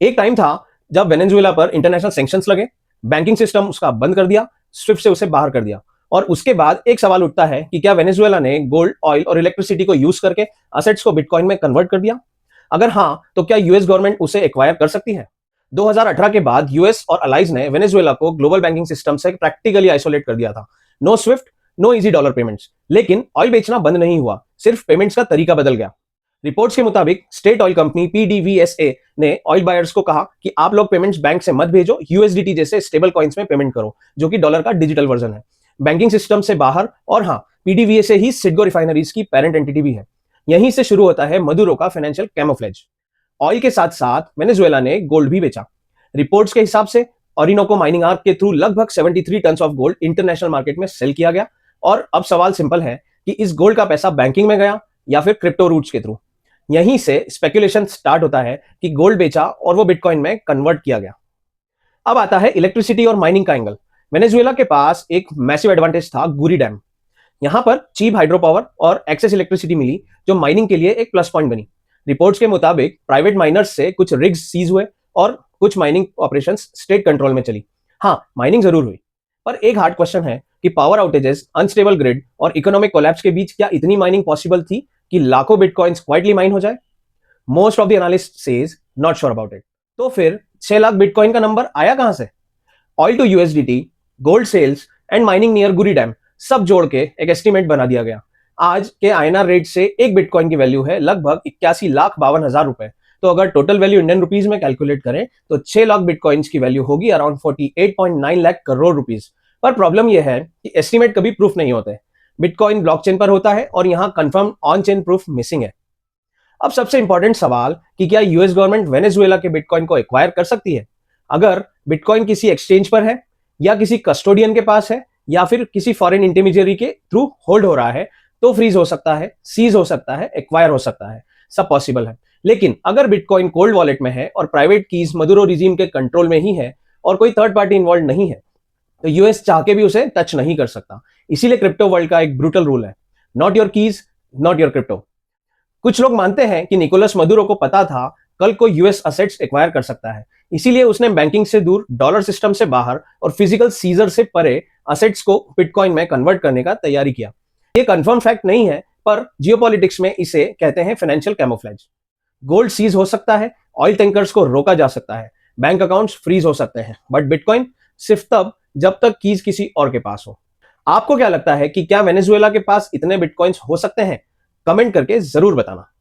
एक टाइम था जब वेनेजुएला पर इंटरनेशनल सैंक्शंस लगे, बैंकिंग सिस्टम उसका बंद कर दिया, स्विफ्ट से उसे बाहर कर दिया। और उसके बाद एक सवाल उठता है कि क्या वेनेजुएला ने गोल्ड, ऑयल और इलेक्ट्रिसिटी को यूज करके असेट्स को बिटकॉइन में कन्वर्ट कर दिया? अगर हाँ, तो क्या यूएस गवर्नमेंट उसे एक्वायर कर सकती है? 2018 के बाद यूएस और अलाइज ने वेनेजुएला को ग्लोबल बैंकिंग सिस्टम से प्रैक्टिकली आइसोलेट कर दिया था। No SWIFT, no easy dollar payments. लेकिन ऑयल बेचना बंद नहीं हुआ, सिर्फ पेमेंट्स का तरीका बदल गया। रिपोर्ट्स के मुताबिक स्टेट ऑयल कंपनी पीडीवीएसए ने ऑयल बायर्स को कहा कि आप लोग पेमेंट्स बैंक से मत भेजो, यूएसडीटी जैसे स्टेबल कॉइन्स में पेमेंट करो, जो कि डॉलर का डिजिटल वर्जन है। बैंकिंग सिस्टम से बाहर, और हाँ, पीडीवीएसए ही सिडगो रिफाइनरीज की पेरेंट एंटिटी भी है। यहीं से शुरू होता है मदुरो का फाइनेंशियल कैमोफ्लेज। ऑयल के साथ साथ वेनेजुएला ने गोल्ड भी बेचा। रिपोर्ट्स के हिसाब से ओरिनोको माइनिंग आर्क के थ्रू लगभग 73 ton of gold international market में सेल किया गया। और अब सवाल सिंपल है कि इस गोल्ड का पैसा बैंकिंग में गया या फिर क्रिप्टो रूट्स के थ्रू। यहीं से स्पेकुलेशन स्टार्ट होता है कि गोल्ड बेचा और वो बिटकॉइन में कन्वर्ट किया गया। अब आता है इलेक्ट्रिसिटी और माइनिंग का एंगल। वेनेजुएला के पास एक मैसिव एडवांटेज था, गुरी डैम। यहां पर चीप हाइड्रो पावर और एक्सेस इलेक्ट्रिसिटी मिली, जो माइनिंग के लिए एक प्लस पॉइंट बनी। रिपोर्ट्स के मुताबिक प्राइवेट माइनर्स से कुछ रिग्स सीज हुए और कुछ माइनिंग ऑपरेशंस स्टेट कंट्रोल में चली। हाँ, माइनिंग जरूर हुई, पर एक हार्ड क्वेश्चन है कि पावर आउटेजेस, अनस्टेबल ग्रिड और इकोनॉमिक कोलैप्स के बीच क्या इतनी माइनिंग पॉसिबल थी कि लाखों बिटकॉइंस क्वाइटली माइन हो जाए? Most of the analyst says not sure about it. तो फिर 6 लाख बिटकॉइन का नंबर आया कहां से? Oil to USDT, gold sales and mining near Guri dam, सब जोड़ के एक एस्टिमेट बना दिया गया। आज के आईएनआर रेट से एक बिटकॉइन की वैल्यू है लगभग 81,52,000 रुपए। तो अगर टोटल वैल्यू इंडियन रुपीज में कैलकुलेट करें तो 6 लाख बिटकॉइंस की वैल्यू होगी अराउंड 48.9 लाख करोड़ रुपीज। पर प्रॉब्लम यह है कि एस्टिमेट कभी प्रूफ नहीं होते। बिटकॉइन ब्लॉकचेन पर होता है और यहां confirm on chain proof missing है। अब सबसे इंपॉर्टेंट सवाल कि क्या यूएस गवर्नमेंट वेनेजुएला के बिटकॉइन को एक्वायर कर सकती है? अगर बिटकॉइन किसी एक्सचेंज पर है या किसी कस्टोडियन के पास है या फिर किसी फॉरेन इंटरमीडियरी के थ्रू होल्ड हो रहा है, तो फ्रीज हो सकता है, सीज हो सकता है, एक्वायर हो सकता है, सब पॉसिबल है। लेकिन अगर बिटकॉइन कोल्ड वॉलेट में है और प्राइवेट कीज मदुरो रिजीम के कंट्रोल में ही है और कोई थर्ड पार्टी इन्वॉल्व नहीं है, तो यूएस चाह के भी उसे टच नहीं कर सकता। इसीलिए क्रिप्टो वर्ल्ड का एक ब्रूटल रूल है, not your keys, not your crypto. कुछ लोग मानते हैं कि निकोलस मदुरो को पता था कल को यूएस असेट्स एक्वायर कर सकता है, इसीलिए उसने बैंकिंग से दूर, डॉलर सिस्टम से बाहर और फिजिकल सीजर से परे असेट्स को बिटकॉइन में कन्वर्ट करने का तैयारी किया। ये कंफर्म फैक्ट नहीं है, पर जियोपॉलिटिक्स में इसे कहते हैं फाइनेंशियल कैमोफ्लेज। गोल्ड सीज हो सकता है, ऑयल टैंकर्स को रोका जा सकता है, बैंक अकाउंट्स फ्रीज हो सकते हैं, बट बिटकॉइन सिर्फ तब जब तक कीज किसी और के पास हो। आपको क्या लगता है कि क्या वेनेजुएला के पास इतने बिटकॉइंस हो सकते हैं? कमेंट करके जरूर बताना।